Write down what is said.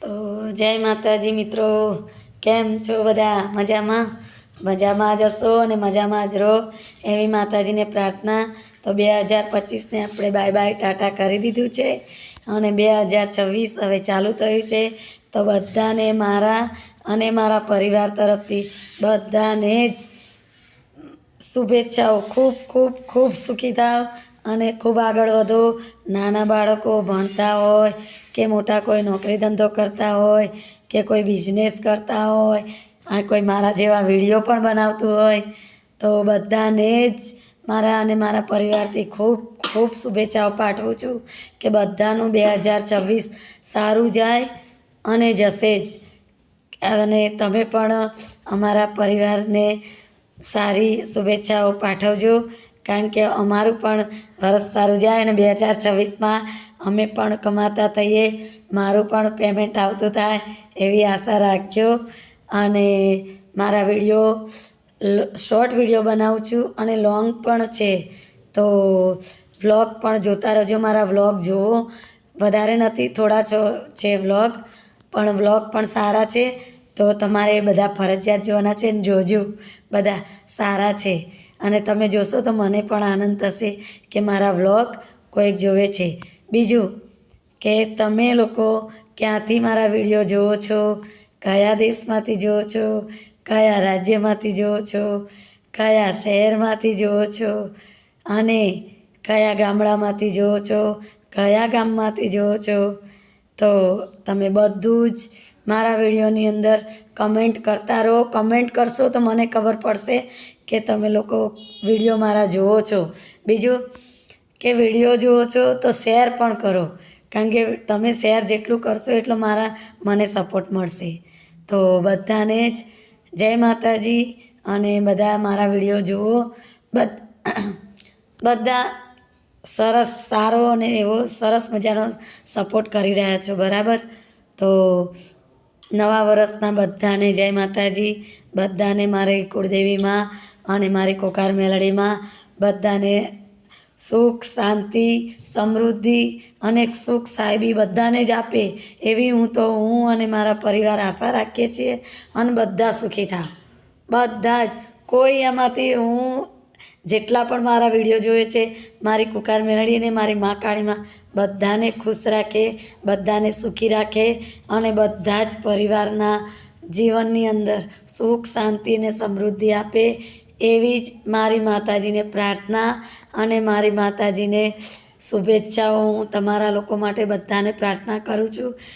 તો જય માતાજી મિત્રો, કેમ છો બધા? મજામાં જ હશો અને મજામાં જ રહો એવી માતાજીને પ્રાર્થના. તો 2025ને આપણે બાય બાય ટાટા કરી દીધું છે અને 2026 હવે ચાલુ થયું છે. તો બધાને મારા અને મારા પરિવાર તરફથી બધાને જ શુભેચ્છાઓ. ખૂબ ખૂબ ખૂબ સુખી થાવ અને ખૂબ આગળ વધો. નાના બાળકો ભણતા હોય કે મોટા કોઈ નોકરી ધંધો કરતા હોય કે કોઈ બિઝનેસ કરતા હોય, આ કોઈ મારા જેવા વિડીયો પણ બનાવતું હોય, તો બધાને જ મારા અને મારા પરિવારથી ખૂબ ખૂબ શુભેચ્છાઓ પાઠવું છું કે બધાનું 2026 સારું જાય અને જશે જ. અને તમે પણ અમારા પરિવારને સારી શુભેચ્છાઓ પાઠવજો, કારણ કે અમારું પણ વરસ સારું જાય અને 2026માં અમે પણ કમાતા થઈએ, મારું પણ પેમેન્ટ આવતું થાય એવી આશા રાખજો. અને મારા વિડીયો શોર્ટ વિડીયો બનાવું છું અને લોંગ પણ છે, તો વ્લોગ પણ જોતા રહેજો. મારા વ્લોગ જુઓ, વધારે નથી, થોડા છે વ્લોગ, પણ વ્લોગ પણ સારા છે. તો તમારે બધા ફરજિયાત જોવાના છે ને જોજો, બધા સારા છે. અને તમે જોશો તો મને પણ આનંદ થશે કે મારા વ્લોગ કોઈક જોવે છે. બીજું કે તમે લોકો ક્યાંથી મારા વિડીયો જુઓ છો, કયા દેશમાંથી જુઓ છો, કયા રાજ્યમાંથી જુઓ છો, કયા શહેરમાંથી જુઓ છો અને કયા ગામડામાંથી જુઓ છો, કયા ગામમાંથી જુઓ છો, તો તમે બધું જ મારા વિડીયોની અંદર કમેન્ટ કરતા રહો. કમેન્ટ કરશો તો મને ખબર પડશે કે તમે લોકો વિડીયો મારા જુઓ છો. બીજું કે વિડીયો જુઓ છો તો શેર પણ કરો, કારણ કે તમે શેર જેટલું કરશો એટલો મને સપોર્ટ મળશે. તો બધાને જ જય માતાજી અને બધા મારા વિડીયો જુઓ. બધા સરસ, સારો અને એવો સરસ મજાનો સપોર્ટ કરી રહ્યા છો, બરાબર? તો નવા વર્ષના બધાને જય માતાજી. બધાને મારી કુળદેવીમાં અને મારી કોકાર મેલડીમાં બધાને સુખ, શાંતિ, સમૃદ્ધિ અને સુખ સાહેબી બધાને જ આપે એવી હું અને મારા પરિવાર આશા રાખીએ છીએ. અને બધા સુખી થાવ, બધા જ. કોઈ એમાંથી હું જેટલા પણ મારા વિડીયો જોઈએ છે, મારી કુકાર મેલડી અને મારી મા કાળીમાં બધાને ખુશ રાખે, બધાને સુખી રાખે અને બધા જ પરિવારના જીવનની અંદર સુખ, શાંતિ અને સમૃદ્ધિ આપે એવી જ મારી માતાજીને પ્રાર્થના અને મારી માતાજીને શુભેચ્છાઓ હું તમારા લોકો માટે બધાને પ્રાર્થના કરું છું.